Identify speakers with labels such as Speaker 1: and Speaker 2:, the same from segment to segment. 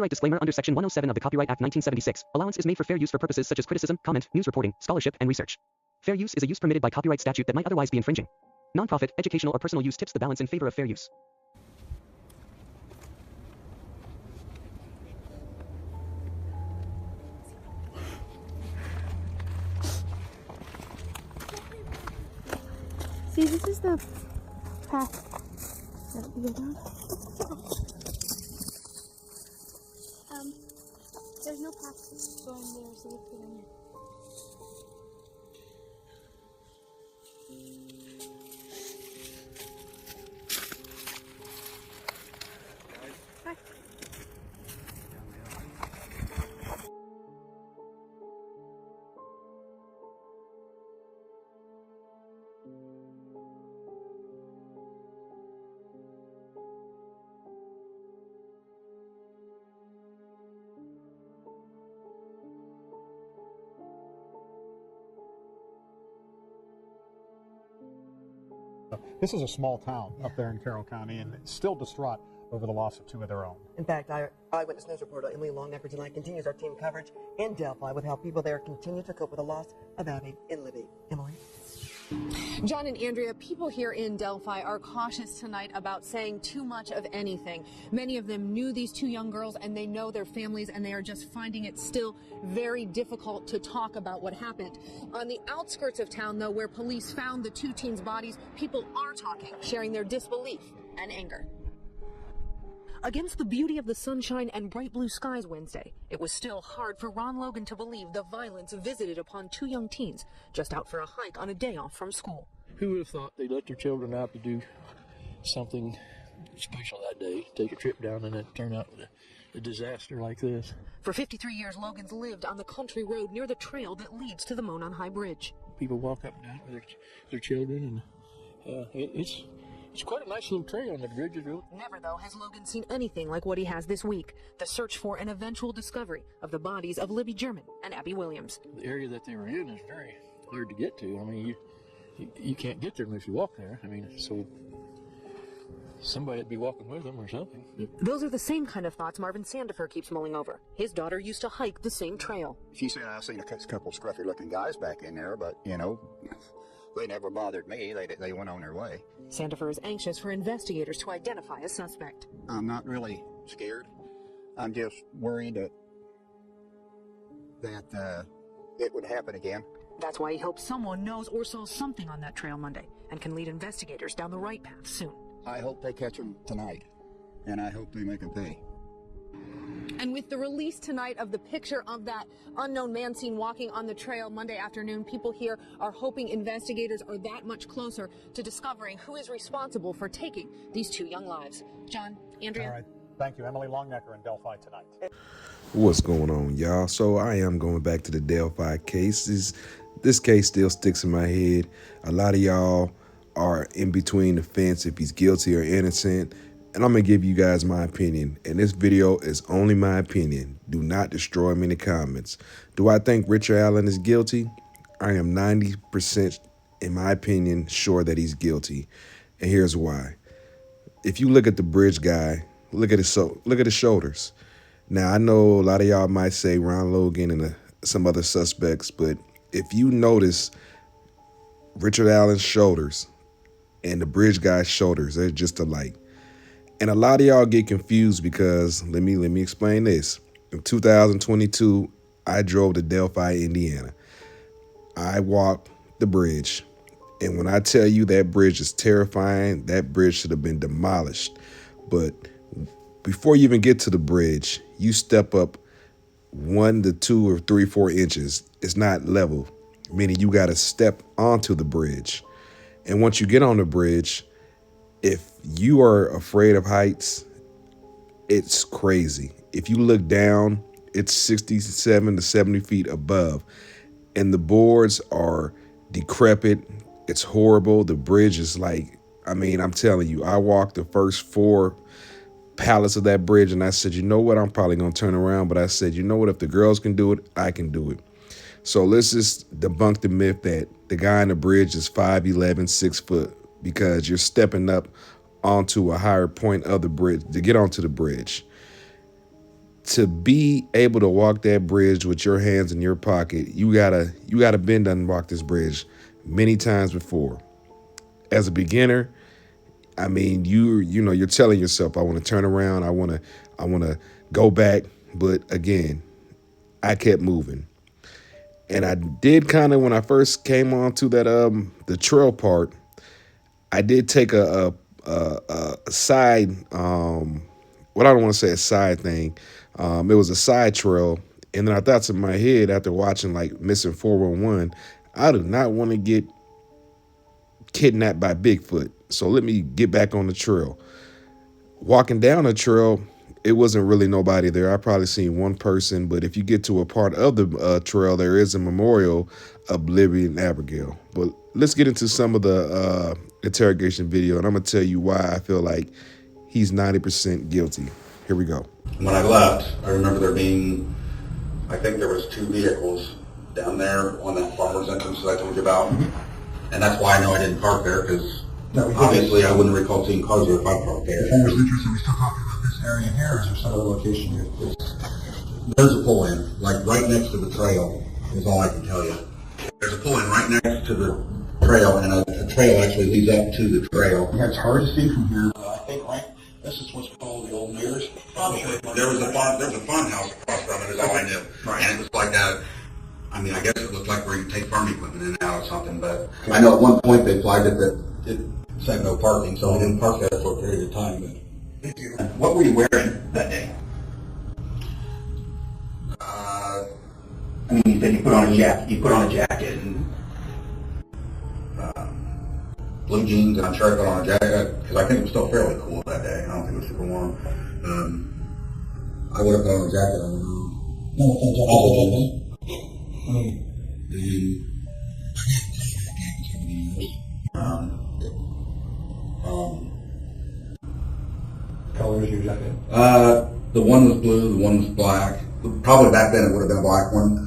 Speaker 1: Copyright disclaimer under Section 107 of the Copyright Act 1976. Allowance is made for fair use for purposes such as criticism, comment, news reporting, scholarship, and research. Fair use is a use permitted by copyright statute that might otherwise be infringing. Nonprofit, educational, or personal use tips the balance in favor of fair use.
Speaker 2: See, this is the path that we go down. There's no path going there, so we have to go down there. Bye.
Speaker 3: This is a small town up there in Carroll County, and it's still distraught over the loss of two of their own.
Speaker 4: In fact, Eyewitness News reporter Emily Longnecker tonight continues our team coverage in Delphi with how people there continue to cope with the loss of Abby and Libby. Emily?
Speaker 5: John and Andrea, people here in Delphi are cautious tonight about saying too much of anything. Many of them knew these two young girls and they know their families, and they are just finding it still very difficult to talk about what happened. On the outskirts of town, though, where police found the two teens' bodies, people are talking, sharing their disbelief and anger. Against the beauty of the sunshine and bright blue skies Wednesday, it was still hard for Ron Logan to believe the violence visited upon two young teens just out for a hike on a day off from school.
Speaker 6: Who would have thought they'd let their children out to do something special that day, take a trip down, and it turned out with a disaster like this?
Speaker 5: For 53 years, Logan's lived on the country road near the trail that leads to the Monon High Bridge.
Speaker 6: People walk up and down with their children, and it's quite a nice little trail on the bridge.
Speaker 5: Never, though, has Logan seen anything like what he has this week. The search for an eventual discovery of the bodies of Libby German and Abby Williams.
Speaker 6: The area that they were in is very hard to get to. I mean, you can't get there unless you walk there. I mean, so somebody would be walking with them or something.
Speaker 5: Those are the same kind of thoughts Marvin Sandifer keeps mulling over. His daughter used to hike the same trail.
Speaker 7: She said, I've seen a couple scruffy-looking guys back in there, but, you know, they never bothered me. They went on their way.
Speaker 5: Sandifer is anxious for investigators to identify a suspect.
Speaker 7: I'm not really scared. I'm just worried that it would happen again.
Speaker 5: That's why he hopes someone knows or saw something on that trail Monday and can lead investigators down the right path soon.
Speaker 7: I hope they catch them tonight, and I hope they make them pay.
Speaker 5: And with the release tonight of the picture of that unknown man seen walking on the trail Monday afternoon, people here are hoping investigators are that much closer to discovering who is responsible for taking these two young lives. John, Andrea.
Speaker 3: All right. Thank you. Emily Longnecker in Delphi tonight.
Speaker 8: What's going on, y'all? So I am going back to the Delphi case. This case still sticks in my head. A lot of y'all are in between the fence if he's guilty or innocent. And I'm going to give you guys my opinion. And this video is only my opinion. Do not destroy me in the comments. Do I think Richard Allen is guilty? I am 90%, in my opinion, sure that he's guilty. And here's why. If you look at the bridge guy, look at his shoulders. Now, I know a lot of y'all might say Ron Logan and some other suspects, but if you notice Richard Allen's shoulders and the bridge guy's shoulders, they're just alike. And a lot of y'all get confused because, let me explain this. In 2022, I drove to Delphi, Indiana. I walked the bridge. And when I tell you that bridge is terrifying, that bridge should have been demolished. But before you even get to the bridge, you step up 1 to 2 or 3, 4 inches. It's not level, meaning you got to step onto the bridge. And once you get on the bridge, if you are afraid of heights, it's crazy. If you look down, it's 67 to 70 feet above. And the boards are decrepit. It's horrible. The bridge is like, I mean, I'm telling you, I walked the first 4 pallets of that bridge and I said, you know what, I'm probably going to turn around. But I said, you know what, if the girls can do it, I can do it. So let's just debunk the myth that the guy on the bridge is 5'11", 6 foot, because you're stepping up onto a higher point of the bridge to get onto the bridge. to be able to walk that bridge with your hands in your pocket, you gotta been done walk this bridge many times before. As a beginner, I mean, you're telling yourself, I want to turn around, I want to go back, but again, I kept moving. And I did kind of, when I first came on to that the trail part, I did take a side, what I don't want to say a side thing. It was a side trail, and then I thought to my head after watching like Missing 411, I do not want to get kidnapped by Bigfoot. So let me get back on the trail. Walking down the trail, it wasn't really nobody there. I probably seen one person, but if you get to a part of the trail, there is a memorial of Libby and Abigail. But let's get into some of the interrogation video, and I'm gonna tell you why I feel like he's 90% guilty. Here we go.
Speaker 9: When I left, I remember there being, I think there was 2 vehicles down there on that farmer's entrance that I told you about. And that's why I know I didn't park there, because obviously I wouldn't recall seeing cars there if I parked there.
Speaker 10: Farmer's entrance, are we still talking about this area here, or is there some other location here?
Speaker 9: There's a pull-in, like right next to the trail, is all I can tell you. There's a pull-in right next to the trail, and a trail actually leads up to the trail.
Speaker 10: Yeah, it's hard to see from here. I think, right, this is what's called the Old Mirrors.
Speaker 9: Probably. There was a farmhouse across from it, is all I knew.
Speaker 10: Right.
Speaker 9: And it was like that. I mean, I guess it looked like where you take farm equipment in and out or something, but I know at one point they flagged it that it said no parking, so we didn't park there for a period of time. But
Speaker 10: What were you wearing that day?
Speaker 9: I mean, you said you put on a jacket. You put on a jacket and blue jeans, and I'm sure I put on a jacket because I think it was still fairly cool that day. I don't think it was super warm. I would have put on a jacket. I don't know.
Speaker 10: No, it's on jacket. Color is your jacket?
Speaker 9: The one was blue, the one was black. Probably back then it would have been a black one.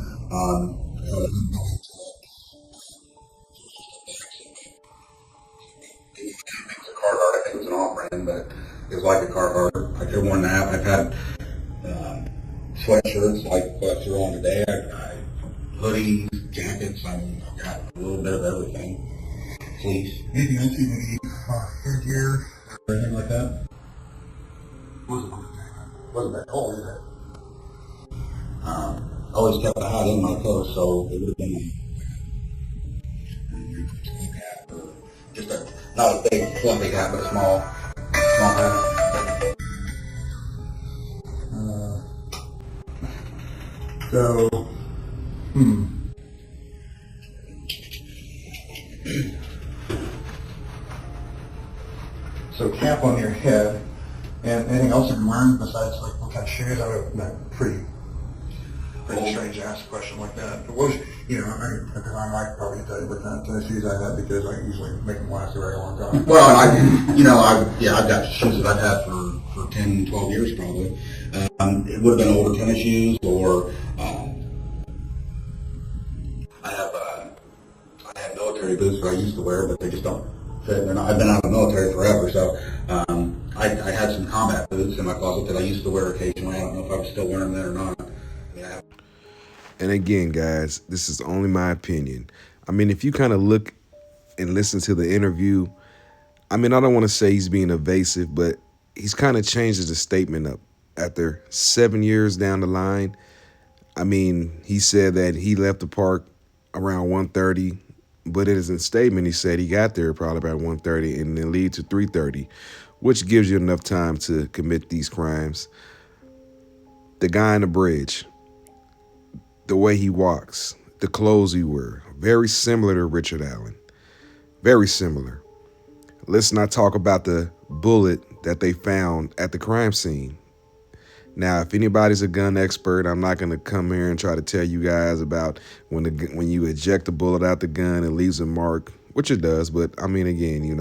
Speaker 9: It was a Carhartt. I think it was an off-brand, but it was like a Carhartt. I could have worn that. I've had sweatshirts like what you're on today. Hoodies, jackets. I mean, I've got a little bit of everything. Fleece.
Speaker 10: Anything else you need? Headgear or anything like that?
Speaker 9: Wasn't that cold either. I always kept a hat in my coat, so it would have been a hat, or just not a big fluffy hat, but a small hat.
Speaker 10: So cap on your head, and anything else you're wearing besides like what kind of shoes? I would have pretty strange to ask a question like that. But what was, because I might probably tell you what kind of tennis shoes I had because I usually make them last a very long time.
Speaker 9: Well, I've got shoes that I've had for 10, 12 years probably. It would have been older tennis shoes, or I have military boots that I used to wear, but they just don't fit. I've been out of the military forever, so I had some combat boots in my closet that I used to wear occasionally. I don't know if I was still wearing them there or not.
Speaker 8: And again, guys, this is only my opinion. I mean, if you kind of look and listen to the interview, I mean, I don't want to say he's being evasive, but he's kind of changed his statement up after 7 years down the line. I mean, he said that he left the park around 1:30, but in his statement, he said he got there probably about 1:30 and then leave to 3:30, which gives you enough time to commit these crimes. The guy on the bridge, the way he walks, the clothes he wears, very similar to Richard Allen. Very similar. Let's not talk about the bullet that they found at the crime scene. Now, if anybody's a gun expert, I'm not going to come here and try to tell you guys about when you eject a bullet out the gun, it leaves a mark, which it does. But I mean, again,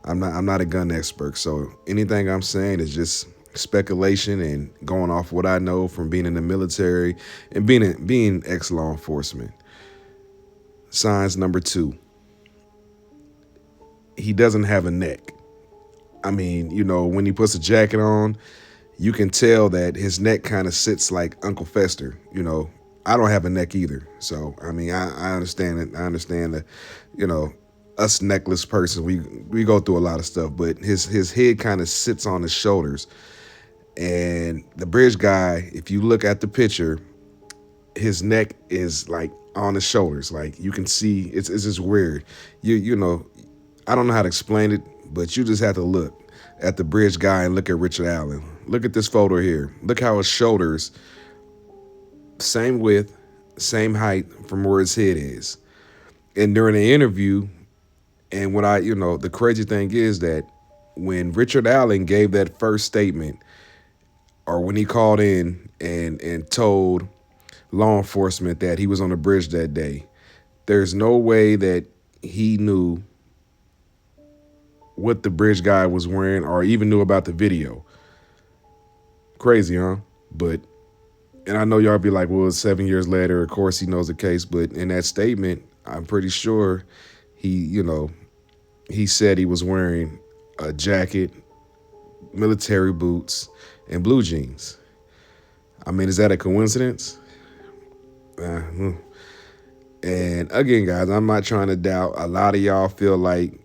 Speaker 8: I'm not a gun expert, so anything I'm saying is just speculation and going off what I know from being in the military and being ex-law enforcement. Signs number 2. He doesn't have a neck. I mean, when he puts a jacket on, you can tell that his neck kind of sits like Uncle Fester. You know, I don't have a neck either. So, I mean, I understand it. I understand that, you know, us necklace persons, we go through a lot of stuff, but his head kind of sits on his shoulders. And the bridge guy, if you look at the picture, his neck is like on his shoulders. Like you can see, it's just weird. You know, I don't know how to explain it, but you just have to look at the bridge guy and look at Richard Allen. Look at this photo here. Look how his shoulders, same width, same height from where his head is. And during the interview, and what the crazy thing is that when Richard Allen gave that first statement, or when he called in and told law enforcement that he was on the bridge that day, there's no way that he knew what the bridge guy was wearing or even knew about the video. Crazy, huh? But, and I know y'all be like, well, it's 7 years later, of course he knows the case, but in that statement, I'm pretty sure he said he was wearing a jacket, military boots, and blue jeans. I mean, is that a coincidence? And again, guys, I'm not trying to doubt. A lot of y'all feel like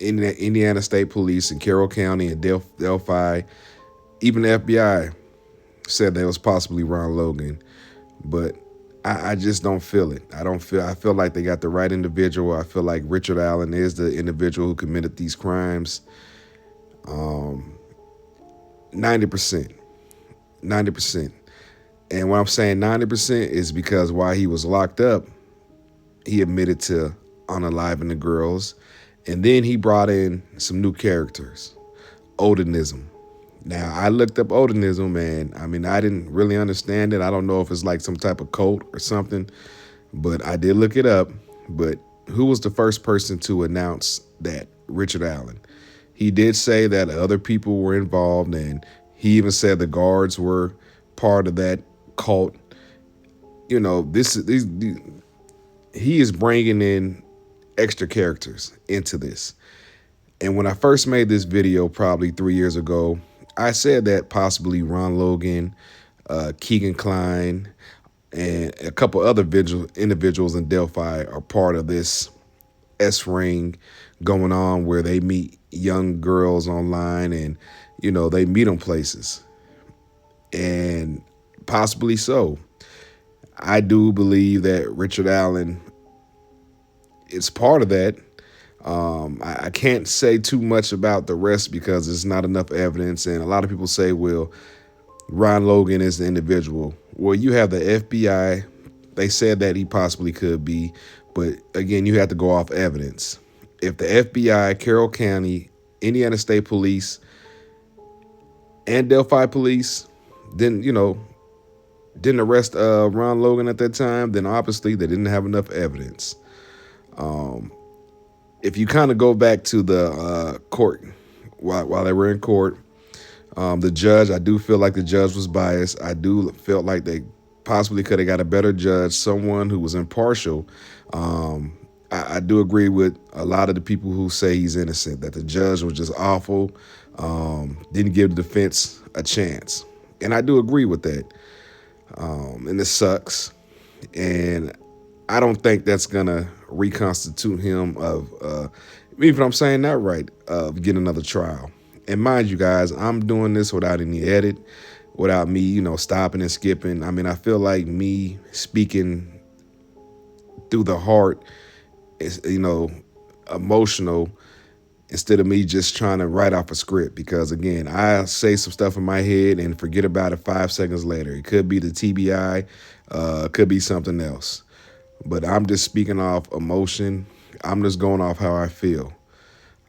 Speaker 8: Indiana State Police in Carroll County and Delphi, even the FBI said that it was possibly Ron Logan, but I just don't feel it. I feel like they got the right individual. I feel like Richard Allen is the individual who committed these crimes. 90%. And when I'm saying 90% is because while he was locked up, he admitted to unaliving the girls. And then he brought in some new characters. Odinism. Now, I looked up Odinism, and I mean, I didn't really understand it. I don't know if it's like some type of cult or something, but I did look it up. But who was the first person to announce that? Richard Allen. He did say that other people were involved, and he even said the guards were part of that cult. You know, he is bringing in extra characters into this. And when I first made this video probably 3 years ago, I said that possibly Ron Logan, Keegan Klein, and a couple other individuals in Delphi are part of this S-ring going on where they meet young girls online and, you know, they meet them places. And possibly so. I do believe that Richard Allen is part of that. I can't say too much about the rest because there's not enough evidence. And a lot of people say, well, Ron Logan is the individual. Well, you have the FBI. They said that he possibly could be. But again, you have to go off evidence. If the FBI, Carroll County, Indiana State Police, and Delphi Police didn't arrest Ron Logan at that time, then obviously they didn't have enough evidence. If you kind of go back to the court, while they were in court, the judge, I do feel like the judge was biased. I do feel like they possibly could have got a better judge, someone who was impartial. I do agree with a lot of the people who say he's innocent, that the judge was just awful, didn't give the defense a chance. And I do agree with that. And it sucks. And I don't think that's going to reconstitute him of, even if I'm saying that right, of getting another trial. And mind you guys, I'm doing this without any edit, without me, stopping and skipping. I mean, I feel like me speaking through the heart is, emotional instead of me just trying to write off a script. Because again, I say some stuff in my head and forget about it 5 seconds later. It could be the TBI, could be something else. But I'm just speaking off emotion. I'm just going off how I feel.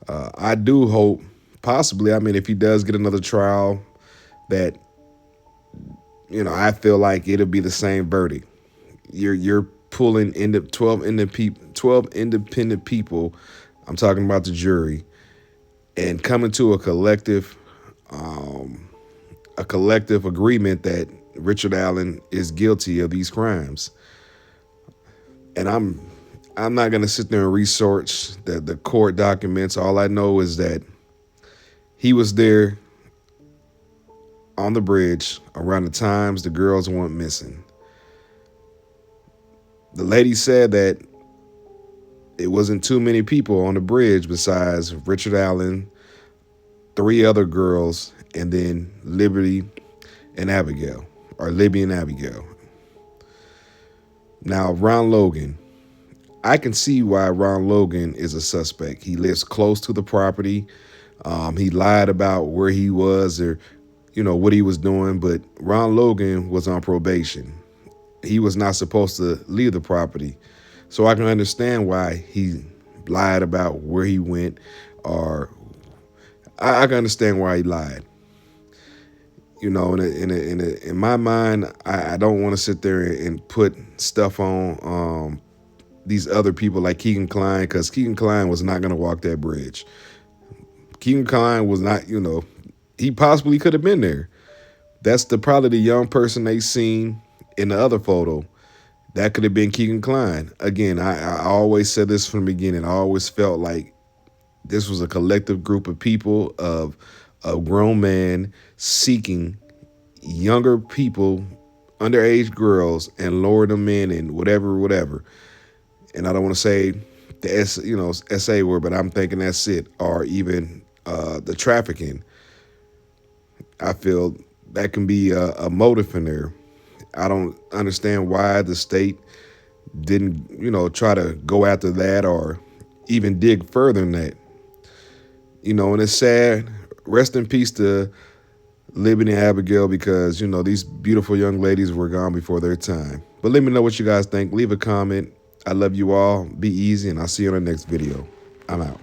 Speaker 8: I do hope, possibly, if he does get another trial, that, I feel like it'll be the same verdict. You're pulling 12 independent people, I'm talking about the jury, and coming to a collective agreement that Richard Allen is guilty of these crimes. And I'm not going to sit there and research the court documents. All I know is that he was there on the bridge around the times the girls went missing. The lady said that it wasn't too many people on the bridge besides Richard Allen, 3 other girls, and then Libby and Abigail. Now, Ron Logan. I can see why Ron Logan is a suspect. He lives close to the property. He lied about where he was or, what he was doing, but Ron Logan was on probation. He was not supposed to leave the property. So I can understand why he lied about where he went, or I can understand why he lied. In my mind, I don't want to sit there and put stuff on these other people like Keegan Kline, because Keegan Kline was not going to walk that bridge. Keegan Kline was not, he possibly could have been there. That's probably the young person they seen in the other photo. That could have been Keegan Kline. Again, I always said this from the beginning. I always felt like this was a collective group of people, of a grown man seeking younger people, underage girls, and lure them in and whatever. And I don't want to say the SA word, but I'm thinking that's it. Or even the trafficking. I feel that can be a motive in there. I don't understand why the state didn't, try to go after that or even dig further than that. And it's sad. Rest in peace to Libby and Abigail, because, these beautiful young ladies were gone before their time. But let me know what you guys think. Leave a comment. I love you all. Be easy, and I'll see you on the next video. I'm out.